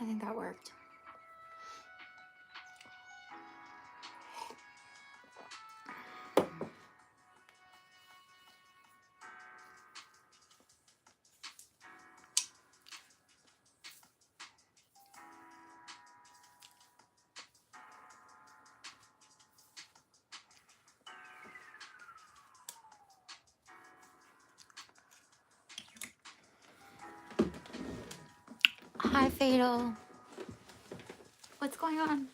I think that worked. Hi, Fatal. What's going on?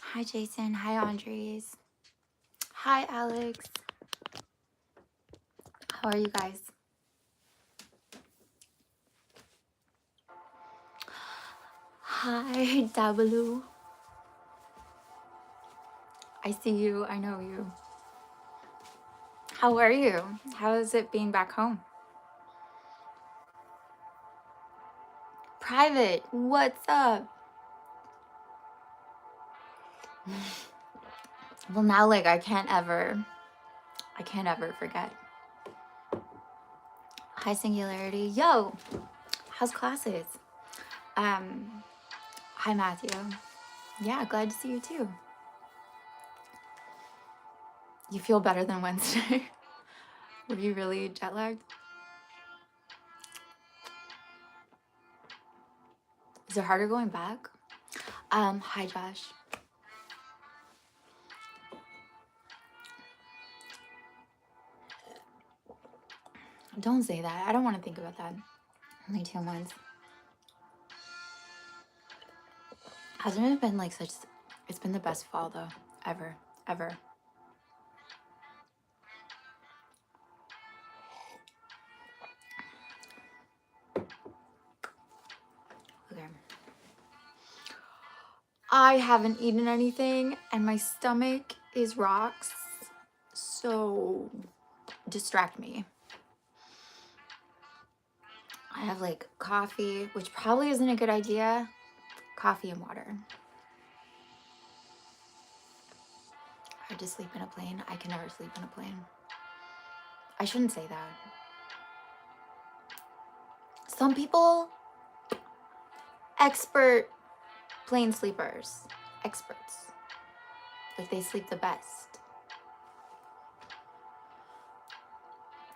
Hi, Jason. Hi, Andres. Hi, Alex. How are you guys? Hi, Dabaloo. I see you. I know you. How are you? How is it being back home? Private, what's up? Well, now, like, I can't ever forget. Hi, Singularity. Yo, how's classes? Hi, Matthew. Yeah, glad to see you too. You feel better than Wednesday? Were you really jet lagged? Is it harder going back? Hi, Josh. Don't say that. I don't want to think about that. Only 2 months. Hasn't it been like such... It's been the best fall though. Ever. Ever. Okay. I haven't eaten anything and my stomach is rocks. So distract me. I have like coffee, which probably isn't a good idea. Coffee and water. Hard to sleep in a plane. I can never sleep in a plane. I shouldn't say that. Some people, expert plane sleepers, experts, like they sleep the best.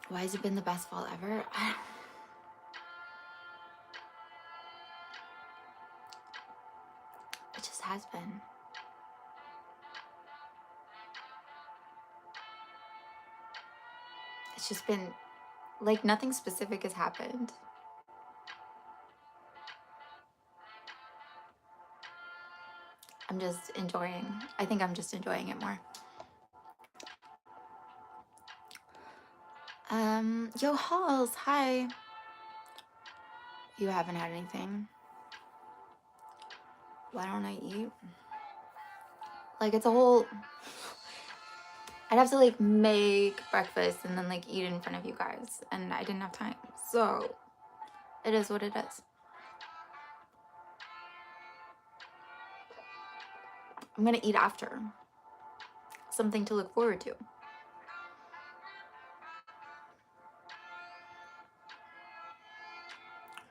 Why has it been the best fall ever? It just has been. It's just been like nothing specific has happened. I'm just enjoying. I think I'm just enjoying it more. Yo, Halls, hi. You haven't had anything. Why don't I eat? Like it's a whole... I'd have to like make breakfast and then like eat in front of you guys, and I didn't have time. So it is what it is. I'm gonna eat after. Something to look forward to.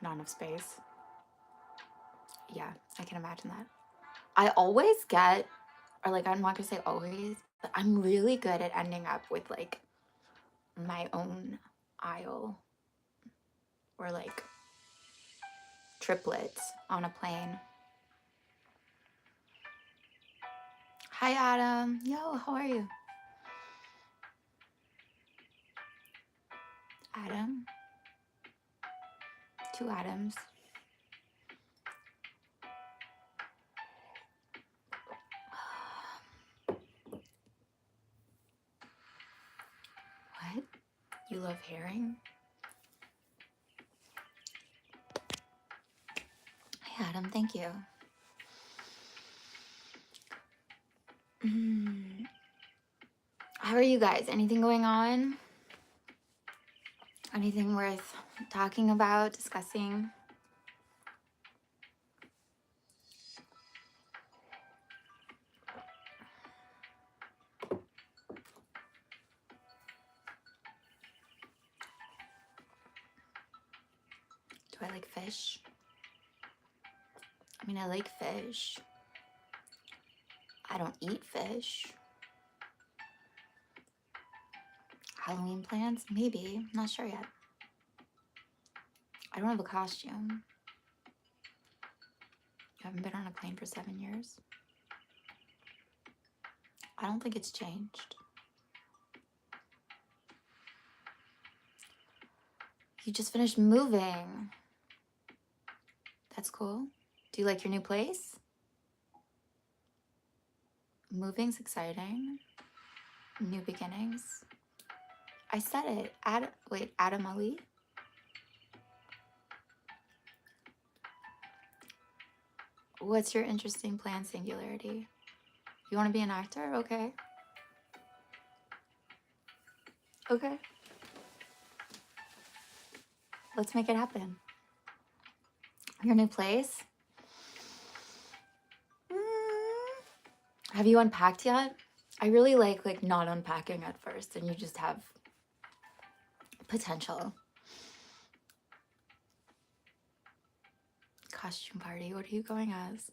Not enough space. Yeah, I can imagine that. I always get, or like I'm not gonna say always, but I'm really good at ending up with like my own aisle or like triplets on a plane. Hi, Adam. Yo, how are you? Adam? 2 Adams. What? You love herring? Hi, Adam. Thank you. How are you guys? Anything going on? Anything worth talking about, discussing? Do I like fish? I mean, I like fish. I don't eat fish. Halloween plans? Maybe. I'm not sure yet. I don't have a costume. I haven't been on a plane for 7 years. I don't think it's changed. You just finished moving. That's cool. Do you like your new place? Moving's exciting. New beginnings. I said it. Adam Ali? What's your interesting plan, singularity? You want to be an actor? Okay. Okay. Let's make it happen. Your new place? Have you unpacked yet? I really like not unpacking at first, and you just have potential. Costume party. What are you going as?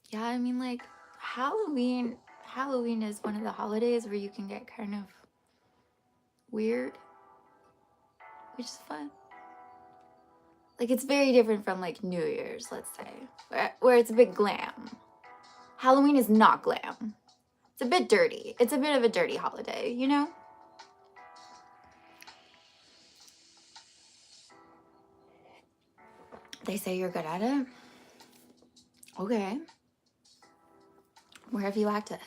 Yeah, I mean, like, Halloween is one of the holidays where you can get kind of weird, which is fun. Like, it's very different from like New Year's, let's say, where it's a bit glam. Halloween is not glam. It's a bit dirty. It's a bit of a dirty holiday, you know? They say you're good at it. Okay. Where have you acted?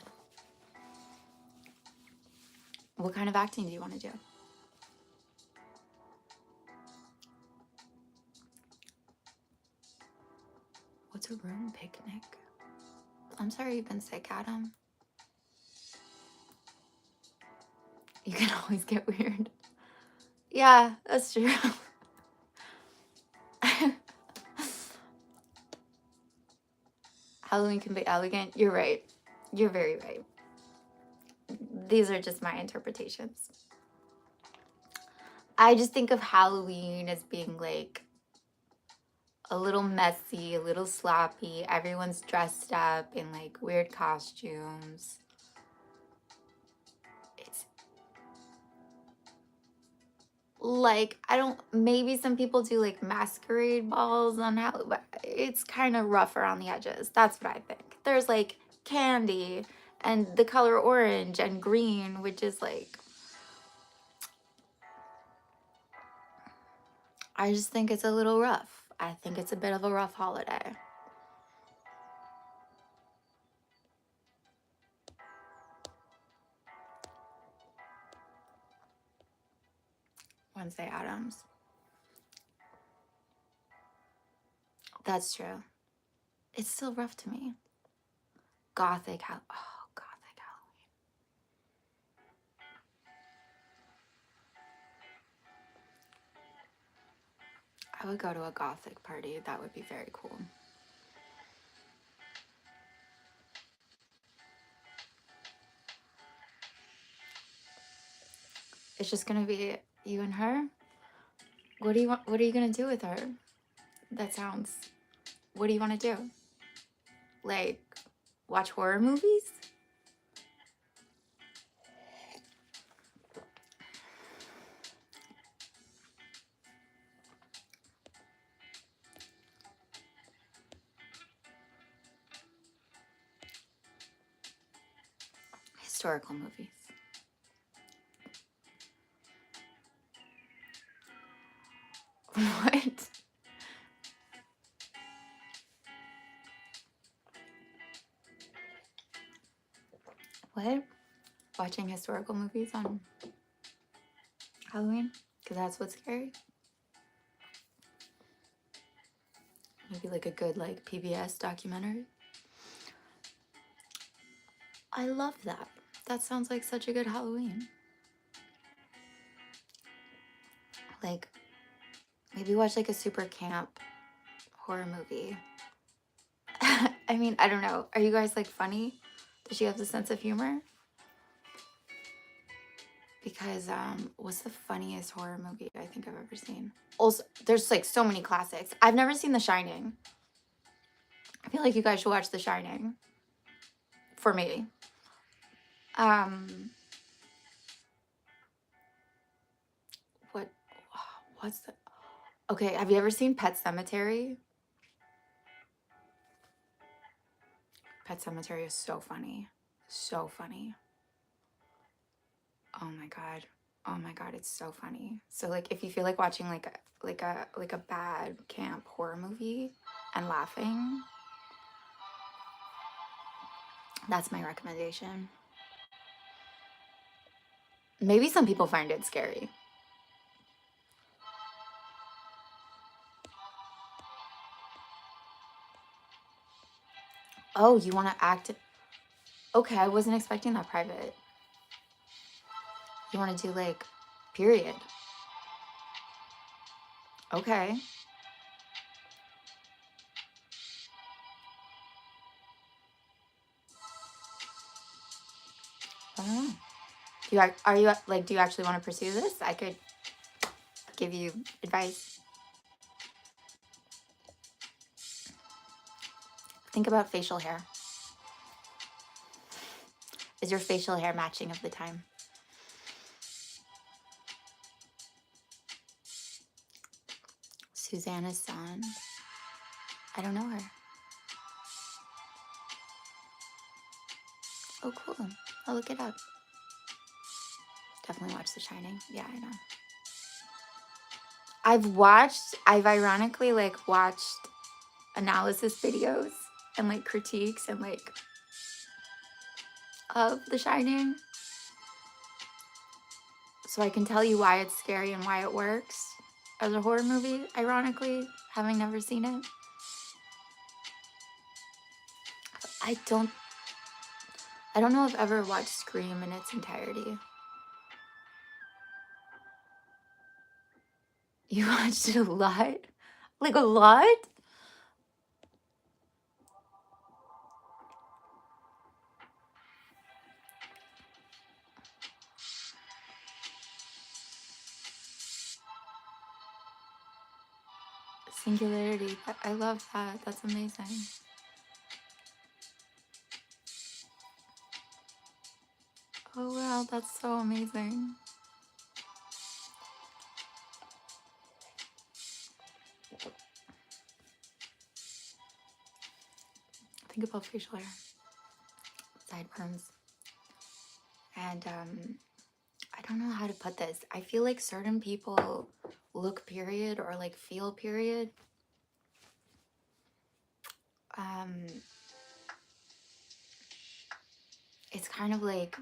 What kind of acting do you want to do? What's a room picnic? I'm sorry you've been sick, Adam. You can always get weird. Yeah, that's true. Halloween can be elegant. You're right. You're very right. These are just my interpretations. I just think of Halloween as being like a little messy, a little sloppy. Everyone's dressed up in like weird costumes. It's like, maybe some people do like masquerade balls on Halloween, but it's kind of rough around the edges. That's what I think. There's like candy and the color orange and green, which is like, I just think it's a little rough. I think it's a bit of a rough holiday. Wednesday Addams. That's true. It's still rough to me. Gothic Halloween. Oh, Gothic Halloween. I would go to a Gothic party. That would be very cool. It's just gonna be you and her. What do you want? What are you gonna do with her? That sounds. What do you want to do? Like, watch horror movies? Historical movies. What? What? Watching historical movies on Halloween? Because that's what's scary? Maybe like a good like PBS documentary? I love that. That sounds like such a good Halloween. Like, maybe watch like a super camp horror movie. I mean, I don't know. Are you guys like funny? Does she have the sense of humor? Because what's the funniest horror movie I think I've ever seen? Also, there's like so many classics. I've never seen The Shining. I feel like you guys should watch The Shining. For me. Um, what? What's the? Okay, have you ever seen Pet Sematary? Pet Sematary is so funny, so funny. Oh my god, oh my god, it's so funny. So like, if you feel like watching like a bad camp horror movie and laughing, that's my recommendation. Maybe some people find it scary. Oh, you want to act? Okay, I wasn't expecting that private. You want to do like period? Okay. I don't know. Are you like, do you actually want to pursue this? I could give you advice. Think about facial hair. Is your facial hair matching of the time? Susanna's son. I don't know her. Oh, cool. I'll look it up. Definitely watch The Shining. Yeah, I know. I've ironically like watched analysis videos and like critiques and like of The Shining. So I can tell you why it's scary and why it works as a horror movie, ironically, having never seen it. I don't know if I've ever watched Scream in its entirety. You watched it a lot? Like a lot? Singularity. I love that. That's amazing. Oh wow, that's so amazing. Think about facial hair, sideburns, and I don't know how to put this. I feel like certain people look period or like feel period. It's kind of like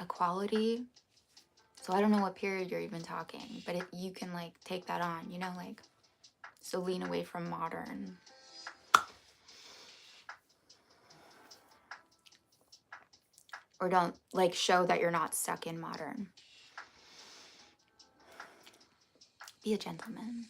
a quality. So I don't know what period you're even talking, but you can like take that on, you know, like, so lean away from modern. Or don't like show that you're not stuck in modern. Be a gentleman.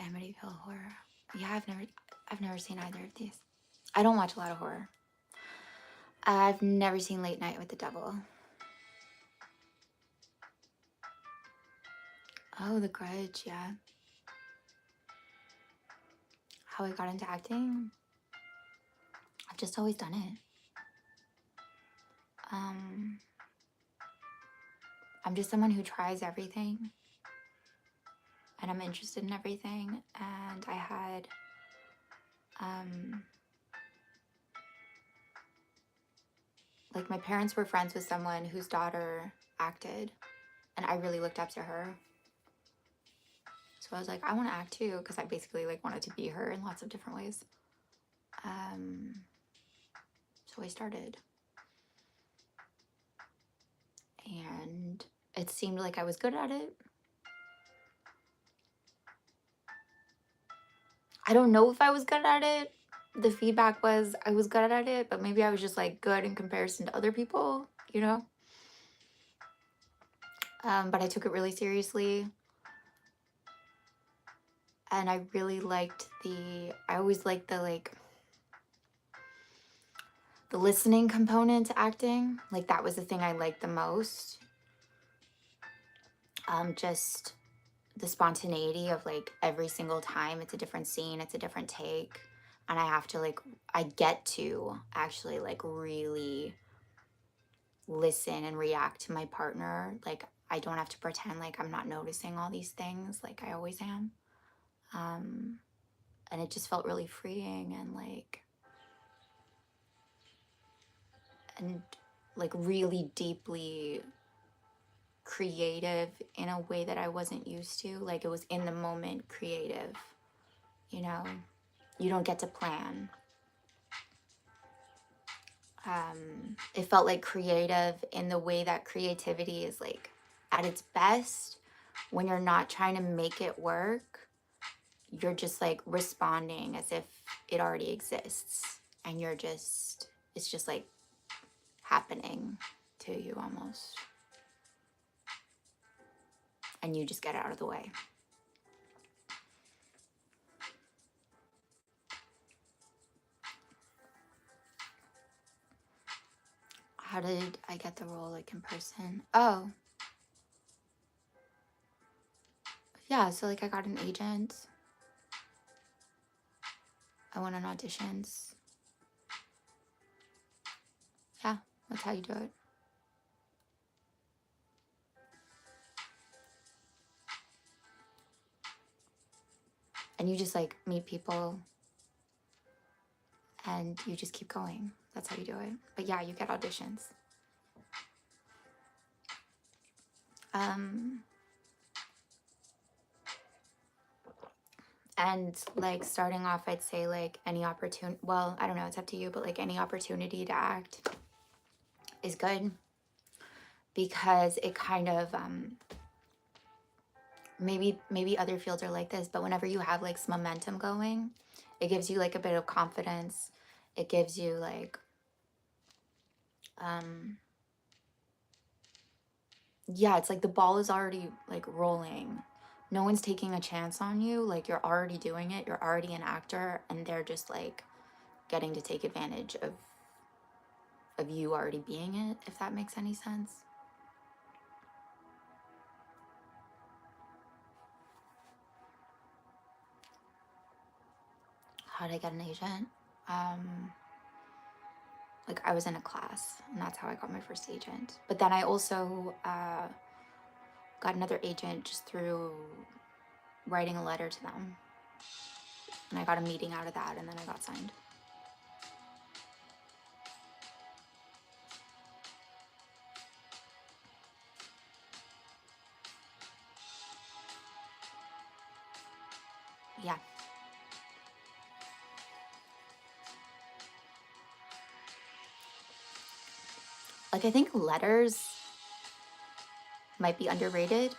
Amityville Horror. Yeah, I've never seen either of these. I don't watch a lot of horror. I've never seen Late Night with the Devil. Oh, The Grudge, yeah. How I got into acting? I've just always done it. I'm just someone who tries everything. And I'm interested in everything. And I had like my parents were friends with someone whose daughter acted, and I really looked up to her. So I was like, I want to act too, because I basically like wanted to be her in lots of different ways. So I started. And it seemed like I was good at it. I don't know if I was good at it, the feedback was I was good at it, but maybe I was just like good in comparison to other people, you know? But I took it really seriously. And I really liked I always liked the listening component to acting. Like that was the thing I liked the most. Just the spontaneity of like every single time it's a different scene, it's a different take. And I get to actually like really listen and react to my partner. Like I don't have to pretend like I'm not noticing all these things like I always am. Um, and it just felt really freeing and like really deeply creative in a way that I wasn't used to. Like it was in the moment creative, you know? You don't get to plan. It felt like creative in the way that creativity is like at its best when you're not trying to make it work. You're just like responding as if it already exists and it's just like happening to you almost. And you just get out of the way. How did I get the role like in person? Oh, yeah. So like I got an agent. I went on auditions. Yeah, that's how you do it. And you just like meet people and you just keep going. That's how you do it. But yeah, you get auditions. Um, and like starting off, I'd say like any opportunity, well, I don't know, it's up to you, but like any opportunity to act is good because it kind of, maybe other fields are like this, but whenever you have like some momentum going, it gives you like a bit of confidence. It gives you like, yeah, it's like the ball is already like rolling. No one's taking a chance on you. Like you're already doing it. You're already an actor and they're just like getting to take advantage of you already being it, if that makes any sense. How did I get an agent? Like I was in a class and that's how I got my first agent. But then I also got another agent just through writing a letter to them. And I got a meeting out of that and then I got signed. Yeah. Like I think letters might be underrated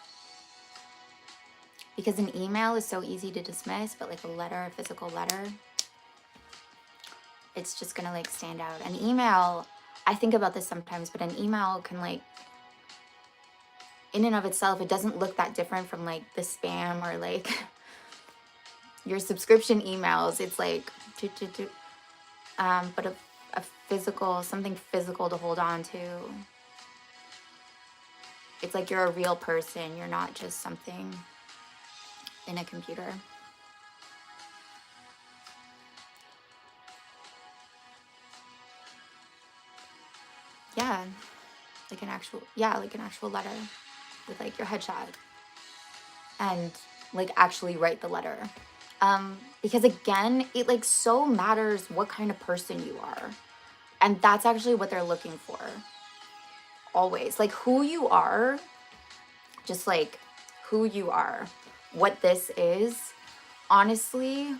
because an email is so easy to dismiss, but like a letter, a physical letter, it's just gonna like stand out. An email, I think about this sometimes, but an email can like, in and of itself, it doesn't look that different from like the spam or like your subscription emails. It's like, but a physical, something physical to hold on to. It's like you're a real person. You're not just something in a computer. Yeah, like an actual letter with like your headshot and like actually write the letter. Because again, it like so matters what kind of person you are. And that's actually what they're looking for. Always. Like who you are, just like who you are, what this is. Honestly,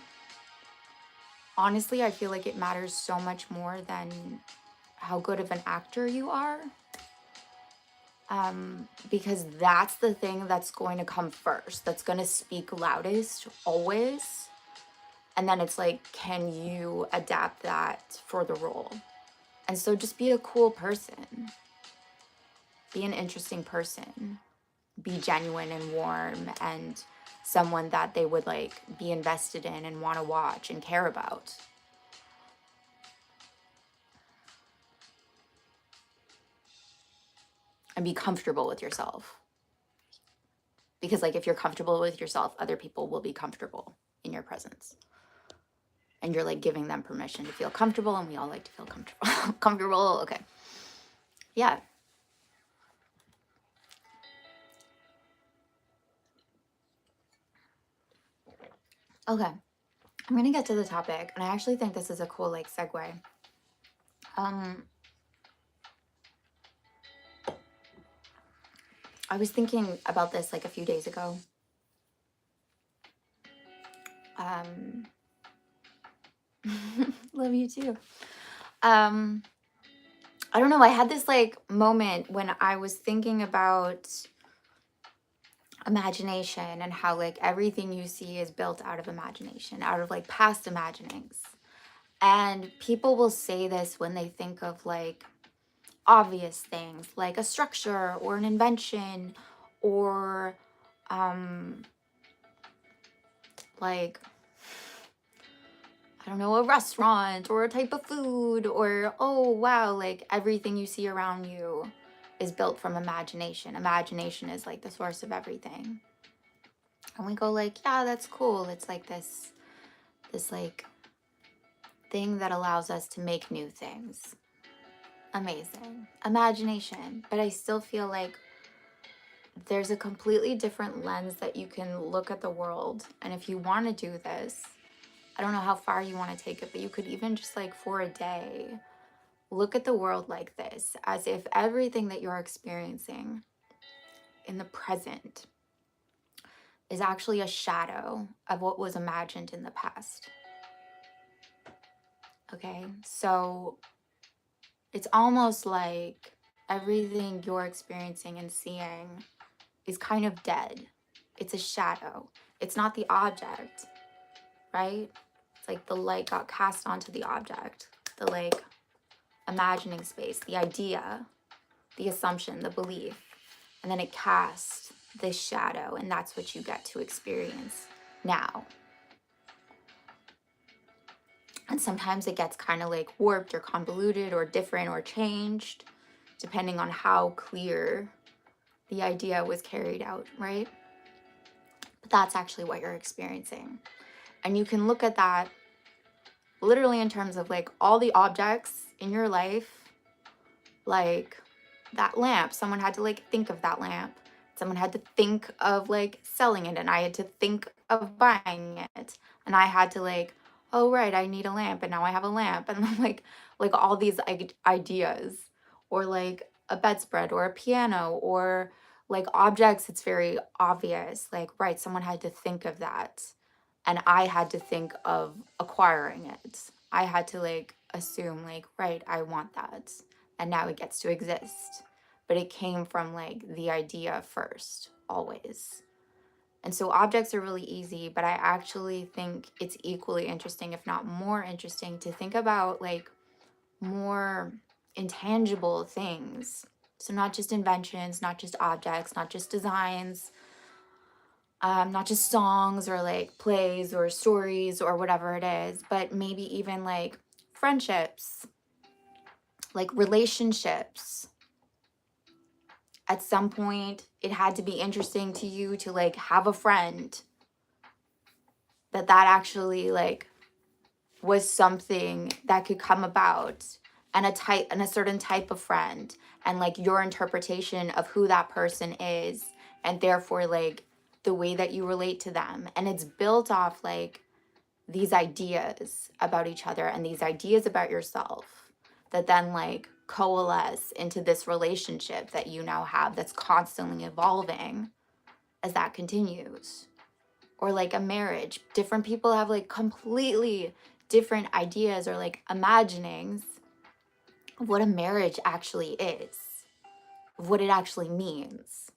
I feel like it matters so much more than how good of an actor you are. Because that's the thing that's going to come first, that's going to speak loudest always. And then it's like, can you adapt that for the role? And so just be a cool person, be an interesting person, be genuine and warm and someone that they would like be invested in and want to watch and care about. And be comfortable with yourself. Because like if you're comfortable with yourself, other people will be comfortable in your presence. And you're like giving them permission to feel comfortable, and we all like to feel comfortable. Comfortable, okay. Yeah. Okay. I'm gonna get to the topic, and I actually think this is a cool like segue. I was thinking about this like a few days ago. Love you too. I don't know, I had this like moment when I was thinking about imagination and how like everything you see is built out of imagination, out of like past imaginings. And people will say this when they think of like obvious things like a structure or an invention or like I don't know, a restaurant or a type of food, or oh wow, like everything you see around you is built from imagination. Imagination is like the source of everything. And we go like, yeah, that's cool. It's like this like thing that allows us to make new things. Amazing. Imagination. But I still feel like there's a completely different lens that you can look at the world. And if you want to do this, I don't know how far you want to take it, but you could even just like for a day, look at the world like this, as if everything that you're experiencing in the present is actually a shadow of what was imagined in the past. Okay, so it's almost like everything you're experiencing and seeing is kind of dead. It's a shadow. It's not the object, right? It's like the light got cast onto the object, the like imagining space, the idea, the assumption, the belief, and then it casts this shadow, and that's what you get to experience now. And sometimes it gets kind of like warped or convoluted or different or changed, depending on how clear the idea was carried out, right? But that's actually what you're experiencing. And you can look at that literally in terms of like all the objects in your life, like that lamp. Someone had to like think of that lamp. Someone had to think of like selling it, and I had to think of buying it. And I had to like, oh right, I need a lamp, and now I have a lamp. And then like all these ideas, or like a bedspread or a piano, or like objects, it's very obvious. Like, right, someone had to think of that. And I had to think of acquiring it. I had to like assume like, right, I want that. And now it gets to exist. But it came from like the idea first, always. And so objects are really easy, but I actually think it's equally interesting, if not more interesting, to think about like more intangible things. So not just inventions, not just objects, not just designs, not just songs or like plays or stories or whatever it is, but maybe even like friendships, like relationships. At some point, it had to be interesting to you to like have a friend that actually like was something that could come about, and a certain type of friend, and like your interpretation of who that person is, and therefore like the way that you relate to them. And it's built off like these ideas about each other and these ideas about yourself that then like coalesce into this relationship that you now have, that's constantly evolving as that continues. Or like a marriage, different people have like completely different ideas or like imaginings of what a marriage actually is, of what it actually means.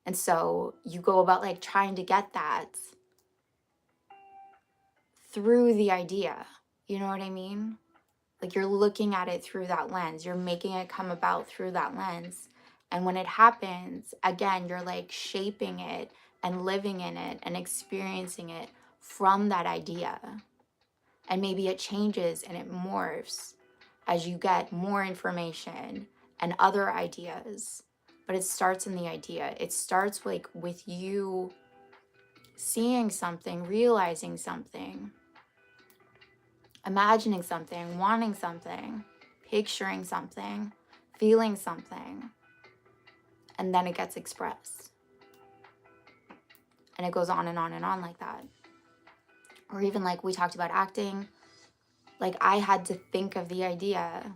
And so you go about like trying to get that through the idea. You know what I mean? Like you're looking at it through that lens. You're making it come about through that lens. And when it happens, again, you're like shaping it and living in it and experiencing it from that idea. And maybe it changes and it morphs as you get more information and other ideas. But it starts in the idea. It starts like with you seeing something, realizing something, imagining something, wanting something, picturing something, feeling something, and then it gets expressed. And it goes on and on and on like that. Or even like we talked about acting, like I had to think of the idea,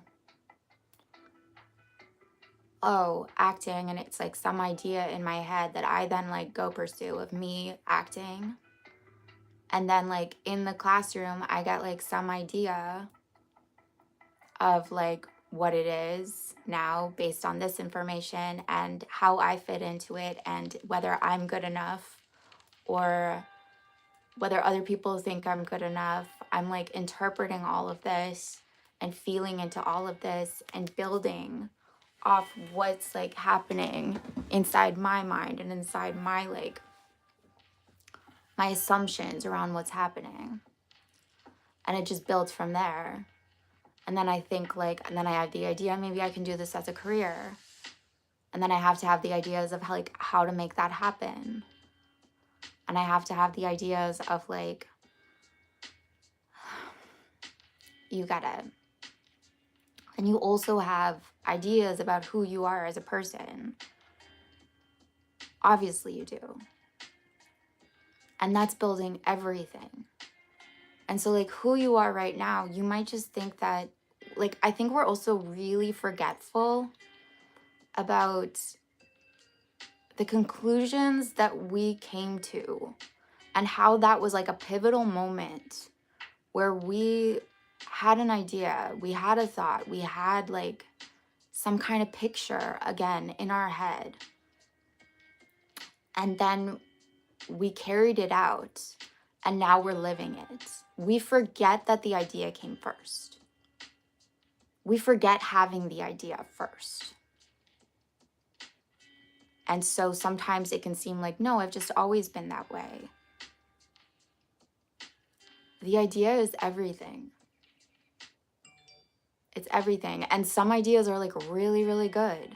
oh, acting, and it's like some idea in my head that I then like go pursue of me acting. And then like in the classroom, I got like some idea of like what it is now based on this information and how I fit into it and whether I'm good enough or whether other people think I'm good enough. I'm like interpreting all of this and feeling into all of this and building off what's like happening inside my mind and inside my like my assumptions around what's happening. And it just builds from there. And then I think like, and then I have the idea, maybe I can do this as a career. And then I have to have the ideas of like how to make that happen. And I have to have the ideas of like, you gotta. And you also have ideas about who you are as a person. Obviously you do. And that's building everything. And so like who you are right now, you might just think that, like, I think we're also really forgetful about the conclusions that we came to and how that was like a pivotal moment where we had an idea, we had a thought, we had like some kind of picture again in our head. And then we carried it out and now we're living it. We forget that the idea came first. We forget having the idea first. And so sometimes it can seem like, no, I've just always been that way. The idea is everything. It's everything. And some ideas are like really, really good.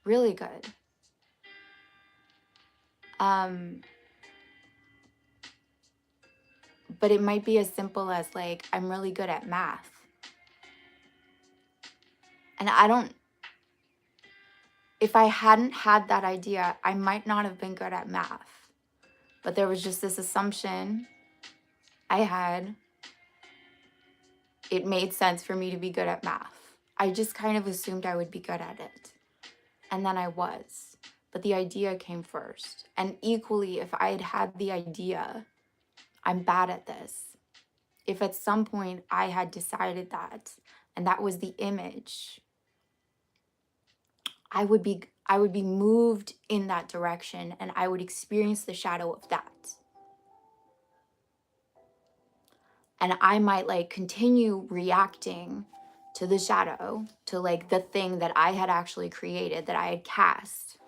Really good. But it might be as simple as like, I'm really good at math. And if I hadn't had that idea, I might not have been good at math. But there was just this assumption I had. It made sense for me to be good at math. I just kind of assumed I would be good at it. And then I was. But the idea came first. And equally, if I had had the idea, I'm bad at this. If at some point I had decided that, and that was the image, I would be moved in that direction and I would experience the shadow of that. And I might like continue reacting to the shadow, to like the thing that I had actually created, that I had cast,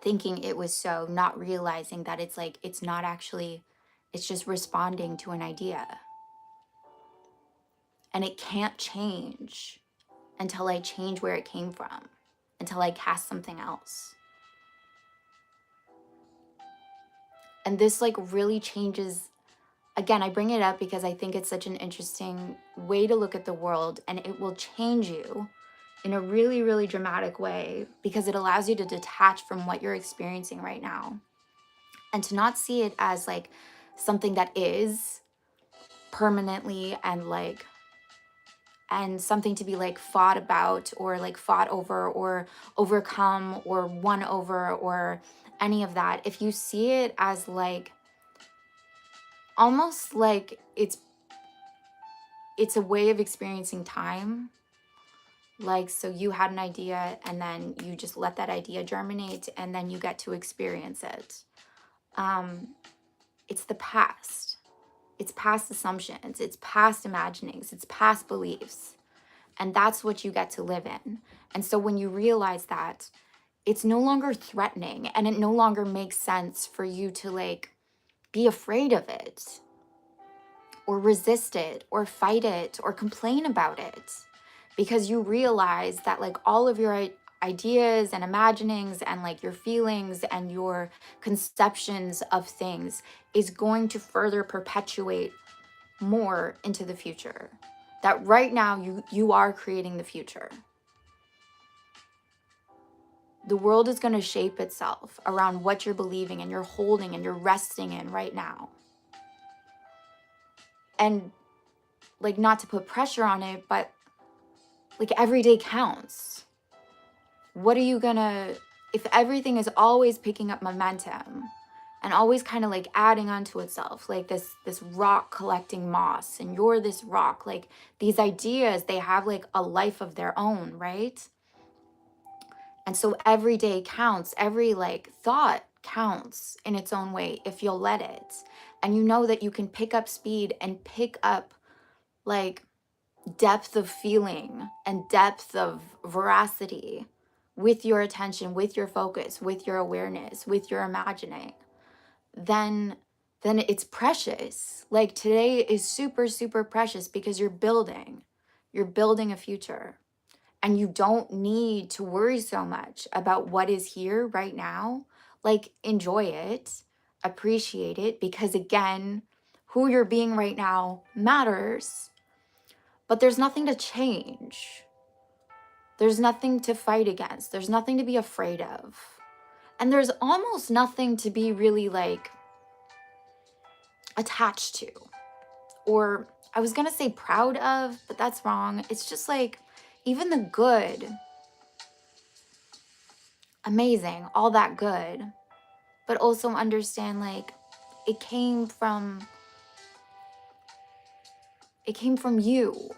thinking it was so, not realizing that it's like, it's not actually, it's just responding to an idea. And it can't change until I change where it came from, until I cast something else. And this like really changes. Again, I bring it up because I think it's such an interesting way to look at the world, and it will change you in a really, really dramatic way because it allows you to detach from what you're experiencing right now and to not see it as like something that is permanently and something to be like fought about or like fought over or overcome or won over or any of that. If you see it as like almost like it's a way of experiencing time. Like, so you had an idea and then you just let that idea germinate and then you get to experience it. It's the past. It's past assumptions, it's past imaginings, it's past beliefs. And that's what you get to live in. And so when you realize that, it's no longer threatening and it no longer makes sense for you to like be afraid of it or resist it or fight it or complain about it, because you realize that like all of your ideas and imaginings and like your feelings and your conceptions of things is going to further perpetuate more into the future. That right now you are creating the future. The world is going to shape itself around what you're believing and you're holding and you're resting in right now. And like, not to put pressure on it, but like every day counts. What are you gonna, if everything is always picking up momentum and always kind of like adding onto itself, like this rock collecting moss, and you're this rock, like these ideas, they have like a life of their own, right? And so every day counts, every like thought counts in its own way if you'll let it. And you know that you can pick up speed and pick up like depth of feeling and depth of veracity with your attention, with your focus, with your awareness, with your imagining, then it's precious. Like today is super, super precious because you're building a future. And you don't need to worry so much about what is here right now. Like, enjoy it, appreciate it, because again, who you're being right now matters, but there's nothing to change. There's nothing to fight against. There's nothing to be afraid of. And there's almost nothing to be really like attached to. Or I was going to say proud of, but that's wrong. It's just like even the good, amazing, all that good, but also understand like it came from you.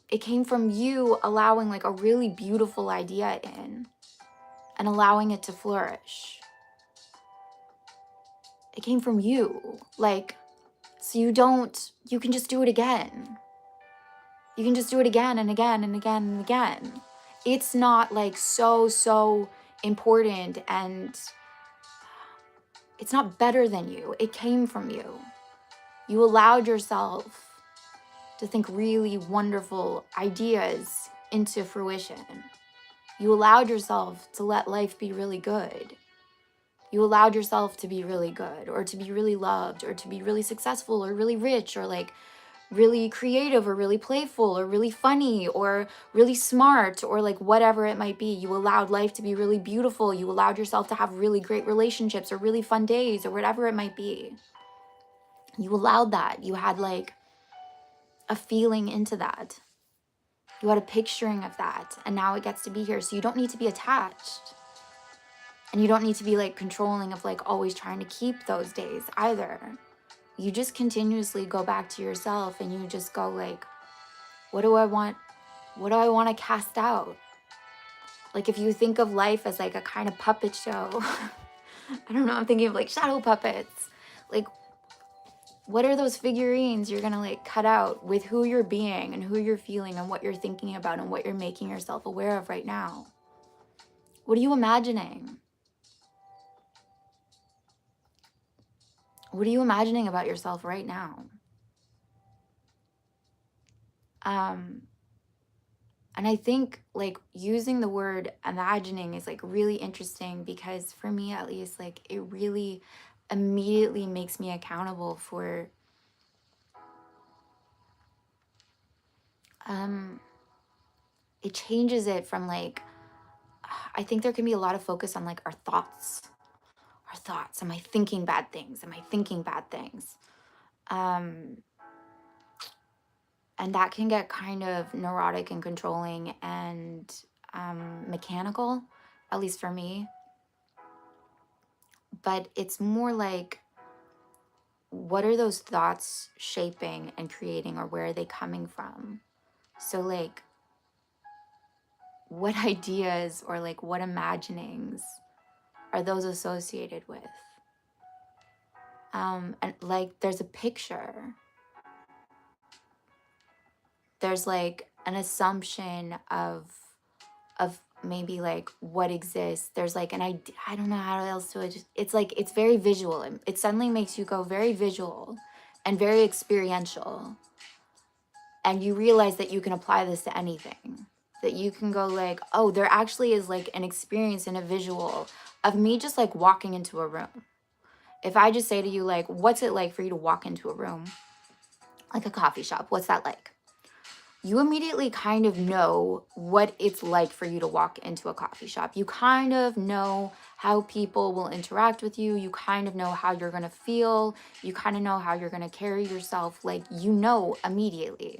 It came from you allowing like a really beautiful idea in and allowing it to flourish. It came from you. Like, so you can just do it again. You can just do it again and again and again and again. It's not like so important, and it's not better than you. It came from you. You allowed yourself to think really wonderful ideas into fruition. You allowed yourself to let life be really good. You allowed yourself to be really good, or to be really loved, or to be really successful, or really rich, or like really creative, or really playful, or really funny, or really smart, or like whatever it might be. You allowed life to be really beautiful. You allowed yourself to have really great relationships, or really fun days, or whatever it might be. You allowed that. You had like a feeling into that. You had a picturing of that, and now it gets to be here. So you don't need to be attached. And you don't need to be like controlling of like always trying to keep those days either. You just continuously go back to yourself and you just go like, what do I want? What do I want to cast out? Like if you think of life as like a kind of puppet show, I don't know, I'm thinking of like shadow puppets. Like, what are those figurines you're gonna like cut out with who you're being and who you're feeling and what you're thinking about and what you're making yourself aware of right now? What are you imagining? What are you imagining about yourself right now? And I think like using the word imagining is like really interesting, because for me at least, like it really immediately makes me accountable for it changes it from like, I think there can be a lot of focus on like our thoughts. Am I thinking bad things? Am I thinking bad things? And that can get kind of neurotic and controlling and mechanical, at least for me. But it's more like, what are those thoughts shaping and creating, or where are they coming from? So like, what ideas or like what imaginings are those associated with? And like there's a picture, there's like an assumption of maybe like what exists. There's like an idea, I don't know how else to it's like it's very visual. It suddenly makes you go very visual and very experiential, and you realize that you can apply this to anything, that you can go like, oh, there actually is like an experience and a visual of me just like walking into a room. If I just say to you like, what's it like for you to walk into a room, like a coffee shop, what's that like? You immediately kind of know what it's like for you to walk into a coffee shop. You kind of know how people will interact with you. You kind of know how you're going to feel. You kind of know how you're going to carry yourself. Like, you know immediately.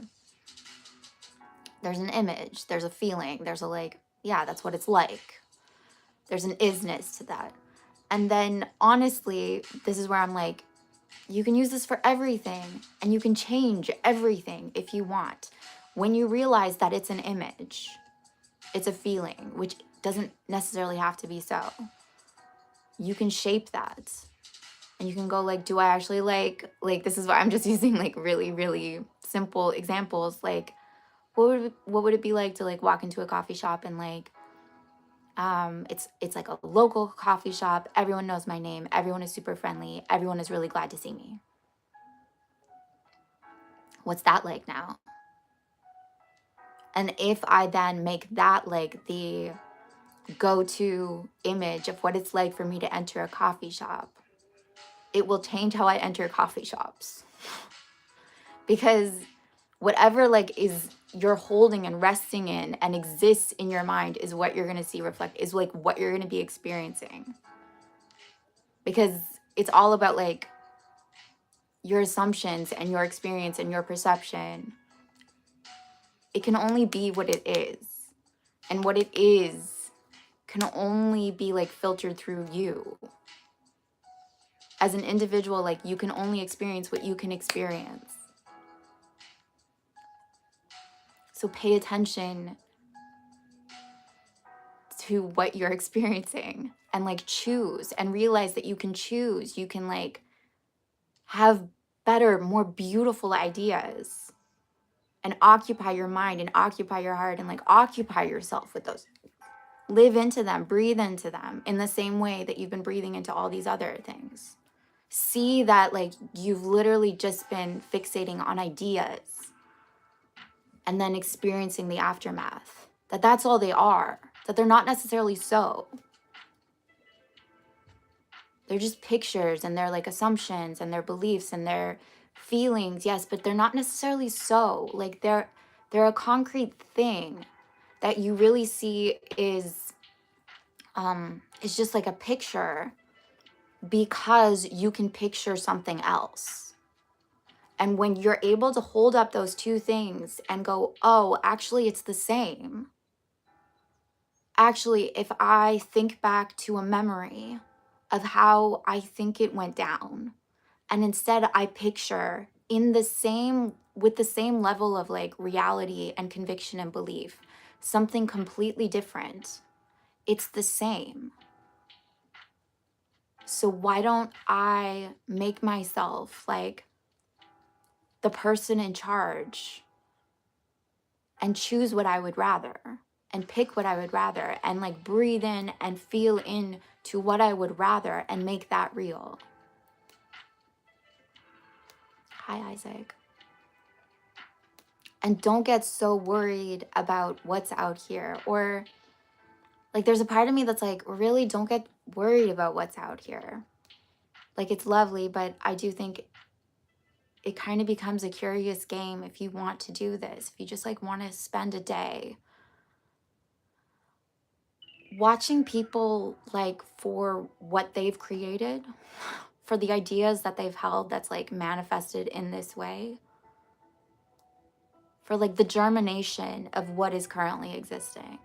There's an image, there's a feeling, there's a like, yeah, that's what it's like. There's an isness to that. And then honestly, this is where I'm like, you can use this for everything, and you can change everything if you want. When you realize that it's an image, it's a feeling, which doesn't necessarily have to be so, you can shape that. And you can go like, do I actually like this is why I'm just using like really, really simple examples. Like, what would it be like to like walk into a coffee shop and like, it's like a local coffee shop. Everyone knows my name. Everyone is super friendly. Everyone is really glad to see me. What's that like now? And if I then make that like the go-to image of what it's like for me to enter a coffee shop, it will change how I enter coffee shops. Because whatever like is you're holding and resting in and exists in your mind is what you're going to see reflect, is like what you're going to be experiencing. Because it's all about like your assumptions and your experience and your perception. It can only be what it is. And what it is can only be like filtered through you. As an individual, like you can only experience what you can experience. So pay attention to what you're experiencing and like choose and realize that you can choose. You can like have better, more beautiful ideas and occupy your mind and occupy your heart and like occupy yourself with those. Live into them, breathe into them in the same way that you've been breathing into all these other things. See that like you've literally just been fixating on ideas and then experiencing the aftermath. That's all they are, that they're not necessarily so. They're just pictures and they're like assumptions and their beliefs and their feelings, yes, but they're not necessarily so. Like they're a concrete thing that you really see is just like a picture because you can picture something else. And when you're able to hold up those two things and go, oh, actually, it's the same. Actually, if I think back to a memory of how I think it went down, and instead I picture in the same, with the same level of like reality and conviction and belief, something completely different, it's the same. So why don't I make myself like the person in charge and choose what I would rather and pick what I would rather and like breathe in and feel in to what I would rather and make that real. Hi, Isaac. And don't get so worried about what's out here. Or like there's a part of me that's like, really don't get worried about what's out here. Like it's lovely, but I do think it kind of becomes a curious game if you want to do this. If you just like want to spend a day watching people like for what they've created, for the ideas that they've held that's like manifested in this way, for like the germination of what is currently existing.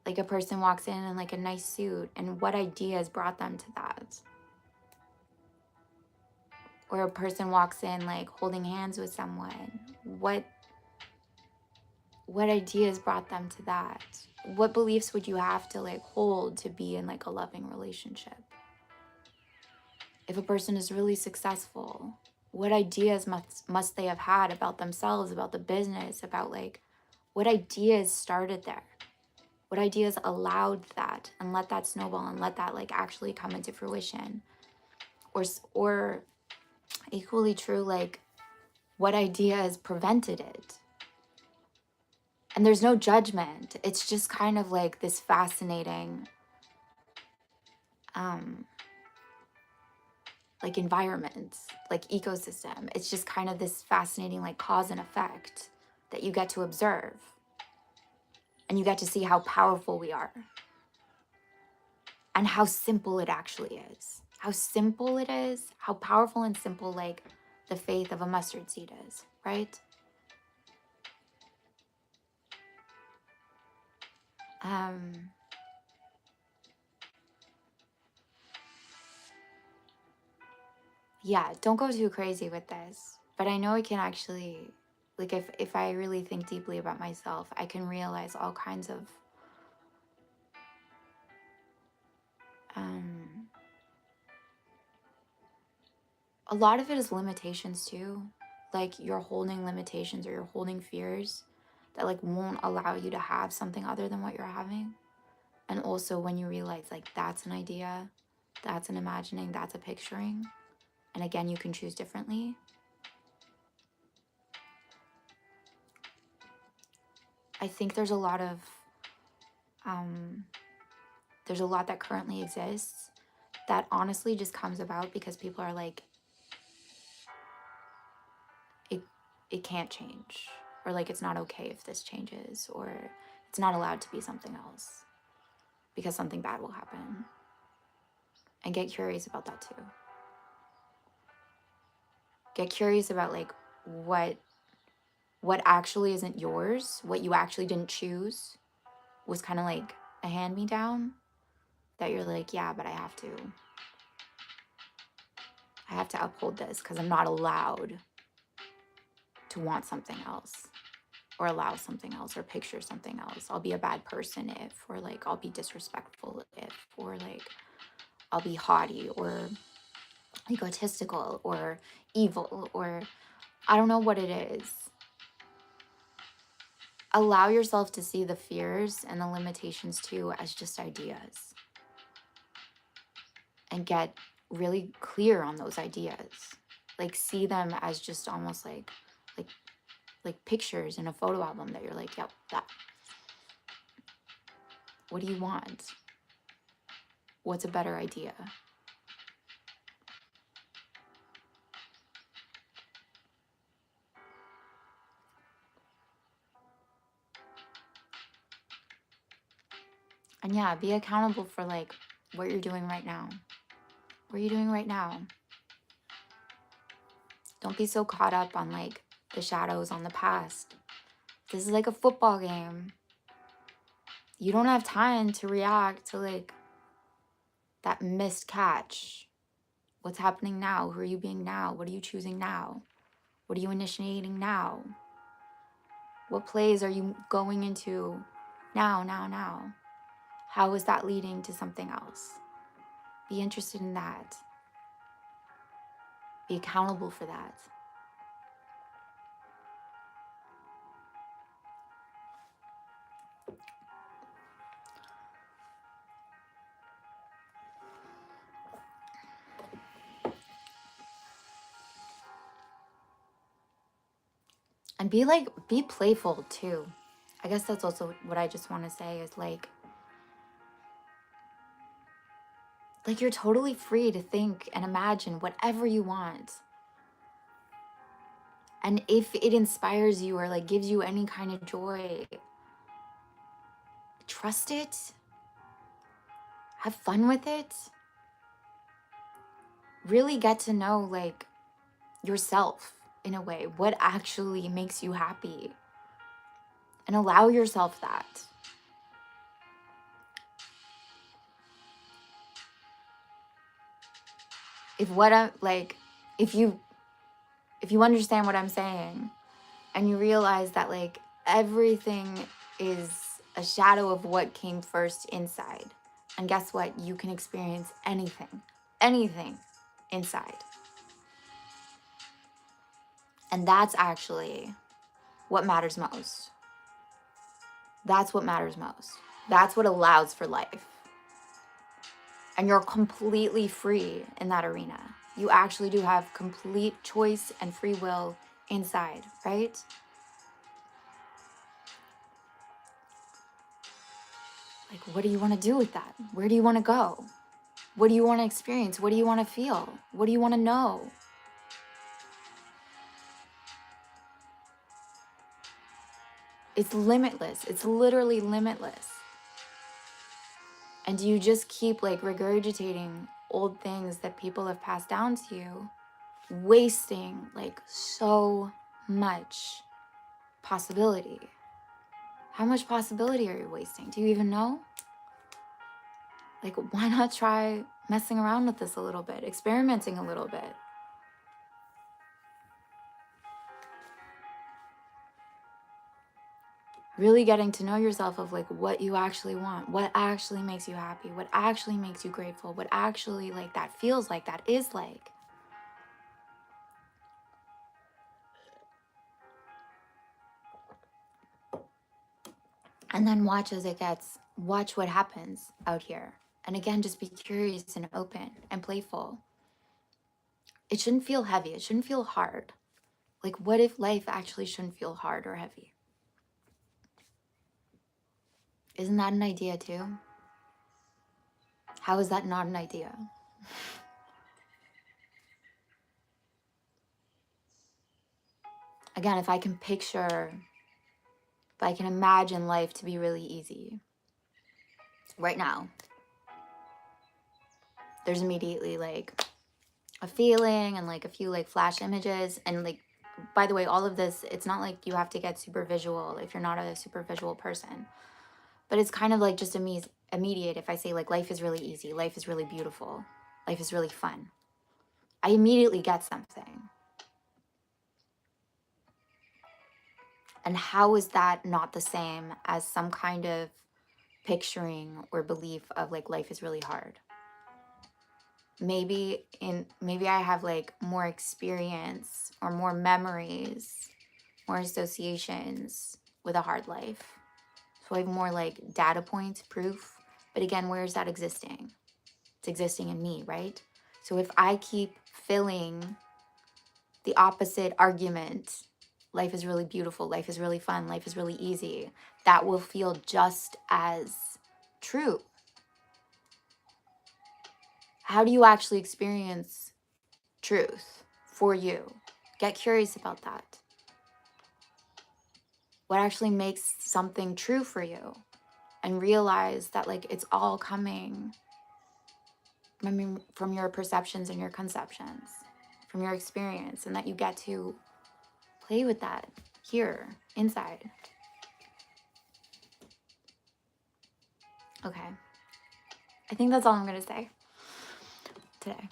Like a person walks in like a nice suit and what ideas brought them to that? Or a person walks in like holding hands with someone. What ideas brought them to that? What beliefs would you have to like hold to be in like a loving relationship? If a person is really successful, what ideas must they have had about themselves, about the business, about like what ideas started there? What ideas allowed that and let that snowball and let that like actually come into fruition? Or equally true, like what ideas prevented it? And there's no judgment. It's just kind of like this fascinating like environment, like ecosystem. It's just kind of this fascinating like cause and effect that you get to observe. And you get to see how powerful we are. And how simple it actually is. How simple it is, how powerful and simple like the faith of a mustard seed is, right? Yeah, don't go too crazy with this. But I know it can actually, like if I really think deeply about myself, I can realize all kinds of a lot of it is limitations too. Like you're holding limitations or you're holding fears that like won't allow you to have something other than what you're having. And also when you realize like that's an idea, that's an imagining, that's a picturing. And again, you can choose differently. I think there's a lot that currently exists that honestly just comes about because people are like, it can't change, or like it's not okay if this changes, or it's not allowed to be something else because something bad will happen. And get curious about that too. Get curious about like what actually isn't yours, what you actually didn't choose was kind of like a hand-me-down that you're like, yeah, but I have to uphold this because I'm not allowed to want something else or allow something else or picture something else. I'll be a bad person if, or like I'll be disrespectful if, or like I'll be haughty or egotistical or evil, or I don't know what it is. Allow yourself to see the fears and the limitations too as just ideas, and get really clear on those ideas. Like see them as just almost like pictures in a photo album that you're like, yep, that. What do you want? What's a better idea? And yeah, be accountable for like what you're doing right now. What are you doing right now? Don't be so caught up on like the shadows on the past. This is like a football game. You don't have time to react to like that missed catch. What's happening now? Who are you being now? What are you choosing now? What are you initiating now? What plays are you going into now? How is that leading to something else? Be interested in that. Be accountable for that. And be playful too. I guess that's also what I just want to say is like you're totally free to think and imagine whatever you want. And if it inspires you or like gives you any kind of joy, trust it. Have fun with it. Really get to know like yourself in a way, what actually makes you happy. And allow yourself that. If you understand what I'm saying and you realize that like everything is a shadow of what came first inside. And guess what? You can experience anything. Anything. inside. And that's actually what matters most. That's what matters most. That's what allows for life. And you're completely free in that arena. You actually do have complete choice and free will inside, right? Like, what do you want to do with that? Where do you want to go? What do you want to experience? What do you want to feel? What do you want to know? It's limitless. It's literally limitless. And do you just keep like regurgitating old things that people have passed down to you, wasting like so much possibility? How much possibility are you wasting? Do you even know? Like, why not try messing around with this a little bit, experimenting a little bit? Really getting to know yourself of like what you actually want, what actually makes you happy, what actually makes you grateful, what actually like that feels like, that is like. And then watch as it gets, watch what happens out here. And again, just be curious and open and playful. It shouldn't feel heavy. It shouldn't feel hard. Like, what if life actually shouldn't feel hard or heavy? Isn't that an idea too? How is that not an idea? Again, if I can picture, if I can imagine life to be really easy right now, there's immediately like a feeling and like a few like flash images. And like, by the way, all of this, it's not like you have to get super visual if you're not a super visual person, but it's kind of like just immediate. If I say like life is really easy, life is really beautiful, life is really fun, I immediately get something. And how is that not the same as some kind of picturing or belief of like life is really hard? Maybe I have like more experience or more memories, more associations with a hard life. So I have more like data points, proof. But again, where is that existing? It's existing in me, right? So if I keep filling the opposite argument, life is really beautiful, life is really fun, life is really easy, that will feel just as true. How do you actually experience truth for you? Get curious about that. What actually makes something true for you? And realize that like it's all coming from your perceptions and your conceptions, from your experience, and that you get to play with that here, inside. Okay. I think that's all I'm going to say today.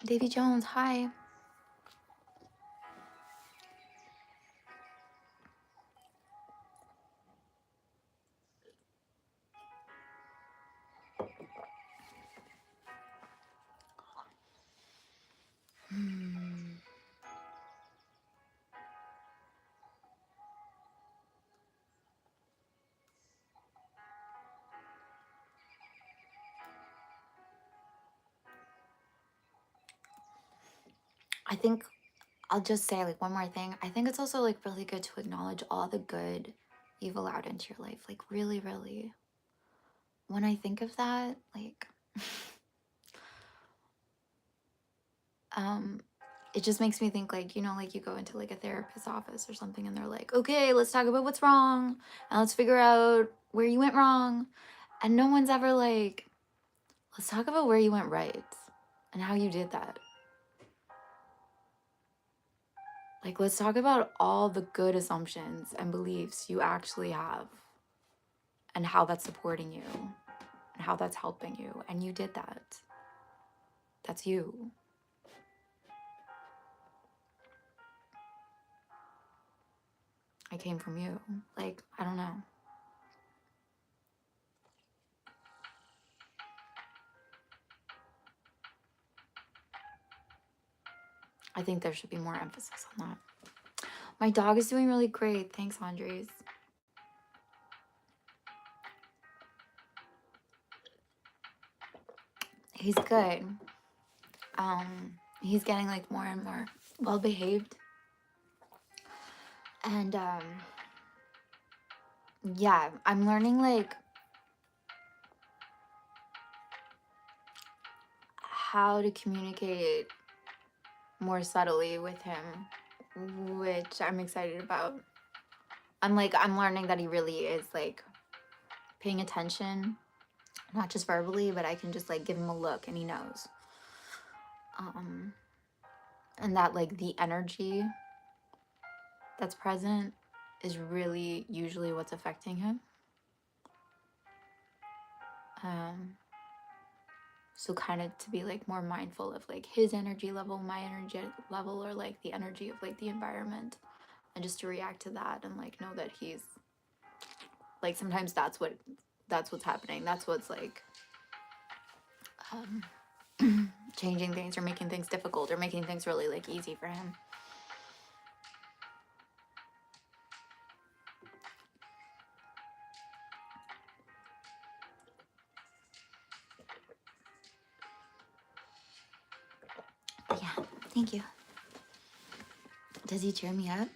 Davy Jones, hi. I think I'll just say like one more thing. I think it's also like really good to acknowledge all the good you've allowed into your life. Like really, really. When I think of that, like it just makes me think like, you know, like you go into like a therapist's office or something and they're like, okay, let's talk about what's wrong and let's figure out where you went wrong. And no one's ever like, let's talk about where you went right and how you did that. Like, let's talk about all the good assumptions and beliefs you actually have and how that's supporting you and how that's helping you. And you did that. That's you. I came from you. Like, I don't know. I think there should be more emphasis on that. My dog is doing really great. Thanks, Andres. He's good. He's getting like more and more well behaved. And yeah, I'm learning like how to communicate more subtly with him, which I'm excited about. I'm learning that he really is like paying attention, not just verbally, but I can just like give him a look and he knows. And that like the energy that's present is really usually what's affecting him. So kind of to be like more mindful of like his energy level, my energy level, or like the energy of like the environment, and just to react to that and like know that he's like, sometimes that's what's happening. That's what's like changing things or making things difficult or making things really like easy for him. Yeah, thank you. Does he cheer me up?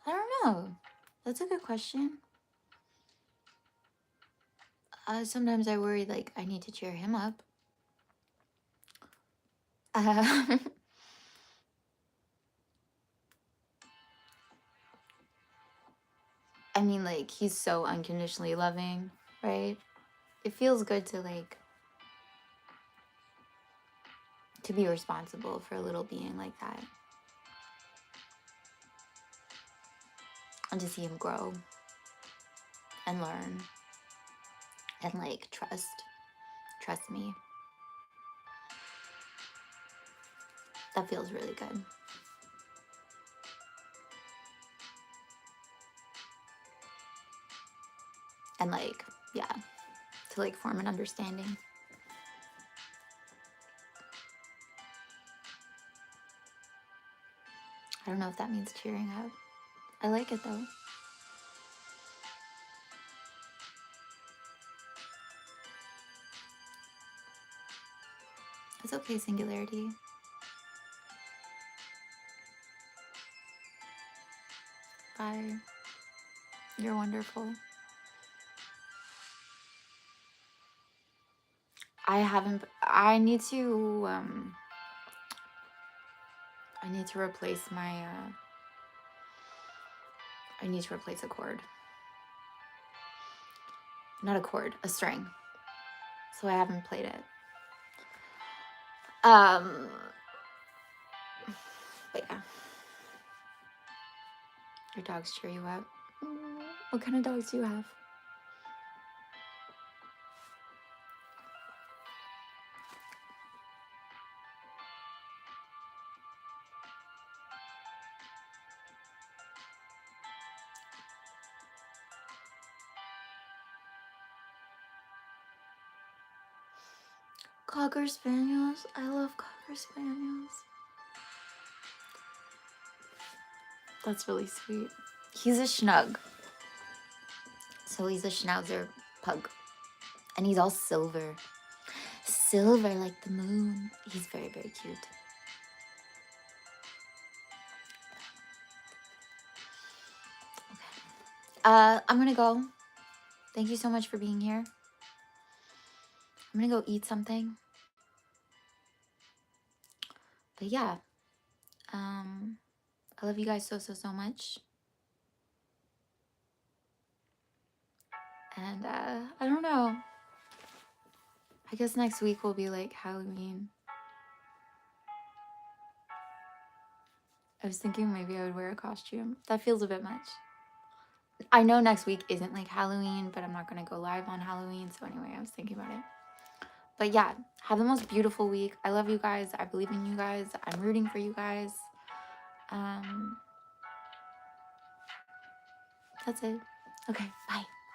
I don't know. That's a good question. Sometimes I worry like I need to cheer him up. I mean, like, he's so unconditionally loving, right? It feels good to like to be responsible for a little being like that. And to see him grow and learn and like trust me. That feels really good. And like, yeah, to like form an understanding. I don't know if that means cheering up. I like it though. It's okay, Singularity. Bye. You're wonderful. I need to replace my I need to replace a cord. Not a cord, a string. So I haven't played it. But yeah. Your dogs cheer you up. What kind of dogs do you have? Cocker Spaniels. I love Cocker Spaniels. That's really sweet. He's a Schnug. So he's a Schnauzer pug. And he's all silver. Silver like the moon. He's very, very cute. Okay. I'm gonna go. Thank you so much for being here. I'm gonna go eat something. But yeah. I love you guys so, so, so much. And I don't know. I guess next week will be like Halloween. I was thinking maybe I would wear a costume. That feels a bit much. I know next week isn't like Halloween, but I'm not going to go live on Halloween. So anyway, I was thinking about it. But yeah, have the most beautiful week. I love you guys. I believe in you guys. I'm rooting for you guys. Um, that's it. Okay, bye.